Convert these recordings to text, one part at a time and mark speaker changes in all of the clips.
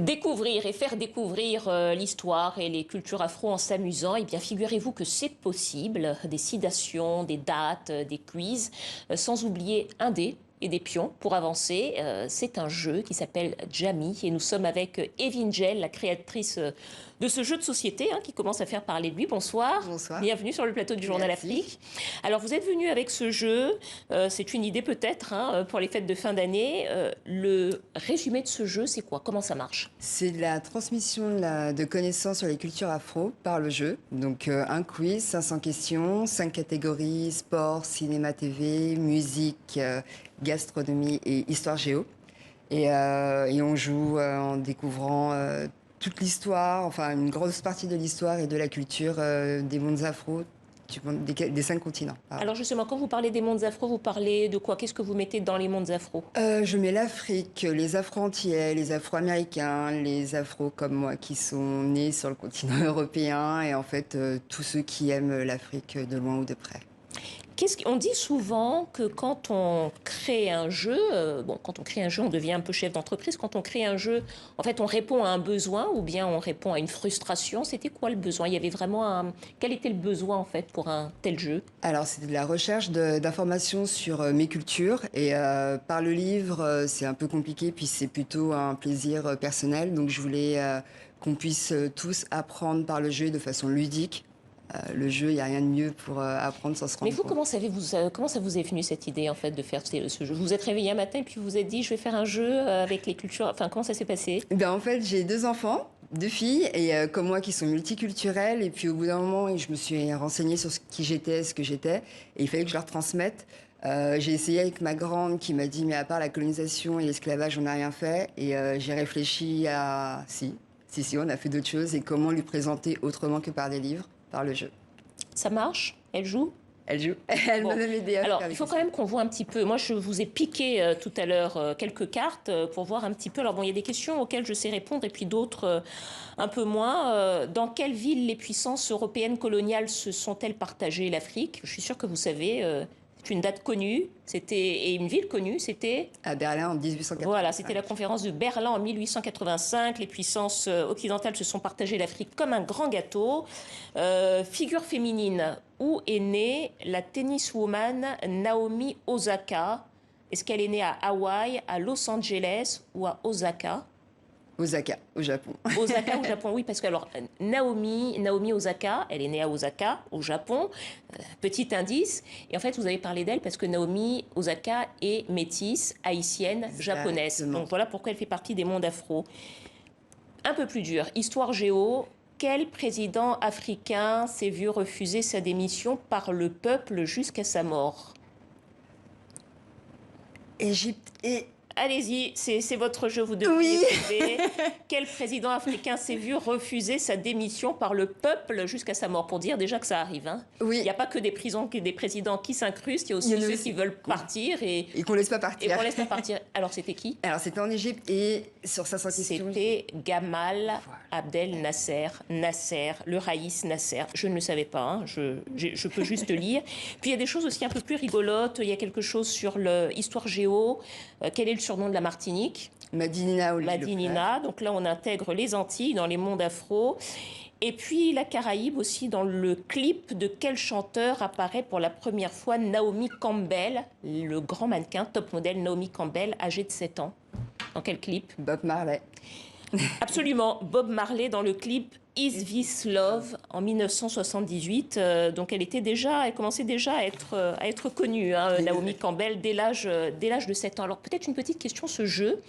Speaker 1: Découvrir et faire découvrir l'histoire et les cultures afro en s'amusant, eh bien figurez-vous que c'est possible. Des citations, des dates, des quiz, sans oublier un dé et des pions pour avancer. C'est un jeu qui s'appelle Jamie et nous sommes avec Evin Gel, la créatrice de ce jeu de société qui commence à faire parler de lui. Bonsoir.
Speaker 2: Bonsoir.
Speaker 1: Bienvenue sur le plateau du Journal
Speaker 2: Merci.
Speaker 1: Afrique. Alors vous êtes venu avec ce jeu, c'est une idée peut-être pour les fêtes de fin d'année. Le résumé de ce jeu, c'est quoi? Comment ça marche?
Speaker 2: C'est la transmission de connaissances sur les cultures afro par le jeu. Donc un quiz, 500 questions, 5 catégories, sport, cinéma, TV, musique, gastronomie et histoire géo. Et on joue en découvrant toute l'histoire, enfin une grosse partie de l'histoire et de la culture des mondes afro, des 5 continents. Pardon.
Speaker 1: Alors justement, quand vous parlez des mondes afro, vous parlez de quoi? Qu'est-ce que vous mettez dans les mondes afro?
Speaker 2: Je mets l'Afrique, les Afro-Antillais, les Afro-Américains, les Afros comme moi qui sont nés sur le continent européen et en fait tous ceux qui aiment l'Afrique de loin ou de près.
Speaker 1: On dit souvent que quand on crée un jeu, quand on crée un jeu, on devient un peu chef d'entreprise. Quand on crée un jeu, en fait, on répond à un besoin ou bien on répond à une frustration. C'était quoi le besoin? Il y avait vraiment Quel était le besoin en fait pour un tel jeu?
Speaker 2: Alors c'était de la recherche d'informations sur mes cultures et par le livre c'est un peu compliqué puis c'est plutôt un plaisir personnel donc je voulais qu'on puisse tous apprendre par le jeu de façon ludique. Le jeu, il n'y a rien de mieux pour apprendre sans se rendre
Speaker 1: Mais vous,
Speaker 2: compte.
Speaker 1: comment ça vous est venu cette idée en fait de faire ce jeu? Vous vous êtes réveillé un matin et puis vous vous êtes dit je vais faire un jeu avec les cultures. Enfin, comment ça s'est passé?
Speaker 2: En fait, j'ai 2 enfants, 2 filles, et comme moi, qui sont multiculturelles. Et puis, au bout d'un moment, je me suis renseignée sur qui j'étais, ce que j'étais. Et il fallait que je leur transmette. J'ai essayé avec ma grande qui m'a dit, mais à part la colonisation et l'esclavage, on n'a rien fait. Et j'ai réfléchi à, si, on a fait d'autres choses. Et comment lui présenter autrement que par des livres, par le jeu.
Speaker 1: Ça marche? Elle joue?
Speaker 2: Elle joue. Elle m'a même aidé à
Speaker 1: Alors,
Speaker 2: faire
Speaker 1: il faut
Speaker 2: les
Speaker 1: quand même qu'on voit un petit peu. Moi, je vous ai piqué tout à l'heure quelques cartes pour voir un petit peu. Alors, bon, il y a des questions auxquelles je sais répondre et puis d'autres un peu moins. Dans quelle ville les puissances européennes coloniales se sont-elles partagées l'Afrique? Je suis sûre que vous savez. C'est une date connue, et une ville connue, c'était...
Speaker 2: À Berlin en 1885.
Speaker 1: Voilà, c'était la conférence de Berlin en 1885. Les puissances occidentales se sont partagées l'Afrique comme un grand gâteau. Figure féminine, où est née la tenniswoman Naomi Osaka? Est-ce qu'elle est née à Hawaï, à Los Angeles ou à Osaka?
Speaker 2: Osaka, au Japon.
Speaker 1: Osaka au Japon, oui, parce que alors Naomi Osaka, elle est née à Osaka, au Japon. Petit indice. Et en fait, vous avez parlé d'elle parce que Naomi Osaka est métisse, haïtienne, japonaise.
Speaker 2: Exactement.
Speaker 1: Donc voilà pourquoi elle fait partie des mondes afro. Un peu plus dur, histoire géo. Quel président africain s'est vu refuser sa démission par le peuple jusqu'à sa mort?
Speaker 2: Égypte et...
Speaker 1: Allez-y, c'est votre jeu, vous devriez trouver. Quel président africain s'est vu refuser sa démission par le peuple jusqu'à sa mort? Pour dire déjà que ça arrive.
Speaker 2: Oui.
Speaker 1: Il n'y a pas que des présidents qui s'incrustent, il y a aussi ceux qui veulent partir et
Speaker 2: qu'on laisse pas partir.
Speaker 1: Et qu'on laisse pas partir. Alors c'était qui?
Speaker 2: Alors c'était en Égypte et sur 500 questions.
Speaker 1: C'était Gamal Abdel Nasser, le Raïs Nasser. Je ne le savais pas, je peux juste lire. Puis il y a des choses aussi un peu plus rigolotes. Il y a quelque chose sur l'histoire géo. Quel est le surnom de la Martinique?
Speaker 2: Madinina.
Speaker 1: Madinina. Donc là, on intègre les Antilles dans les mondes afro. Et puis la Caraïbe aussi, dans le clip de quel chanteur apparaît pour la première fois Naomi Campbell, le grand mannequin, top modèle Naomi Campbell, âgée de 7 ans. Dans quel clip?
Speaker 2: Bob Marley.
Speaker 1: Absolument, Bob Marley dans le clip Is This Love en 1978. Donc elle commençait déjà à être connue, Naomi Campbell, dès l'âge de 7 ans. Alors peut-être une petite question, ce jeu,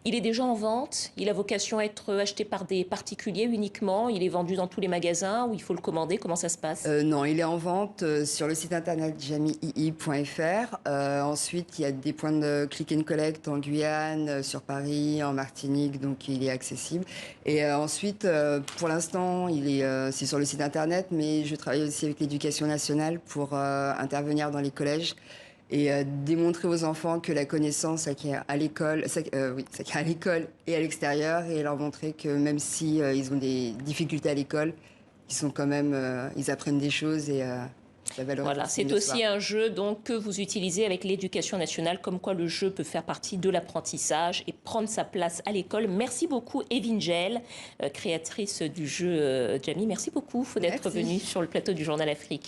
Speaker 1: il est déjà en vente, il a vocation à être acheté par des particuliers uniquement, il est vendu dans tous les magasins ou il faut le commander, comment ça se passe?
Speaker 2: Non, il est en vente sur le site internet jamii.fr. Ensuite, il y a des points de click and collect en Guyane, sur Paris, en Martinique, donc il est accessible. Et ensuite, pour l'instant, c'est sur le site internet, mais je travaille aussi avec l'Éducation nationale pour intervenir dans les collèges et démontrer aux enfants que la connaissance s'acquiert à l'école, s'acquiert à l'école et à l'extérieur, et leur montrer que même si ils ont des difficultés à l'école, ils apprennent des choses et Ça valorise
Speaker 1: Voilà, c'est
Speaker 2: l'histoire.
Speaker 1: aussi un jeu donc, que vous utilisez avec l'éducation nationale, comme quoi le jeu peut faire partie de l'apprentissage et prendre sa place à l'école. Merci beaucoup, Evin Gel, créatrice du jeu Jamie. Merci beaucoup d'être
Speaker 2: Merci.
Speaker 1: venue sur le plateau du Journal Afrique.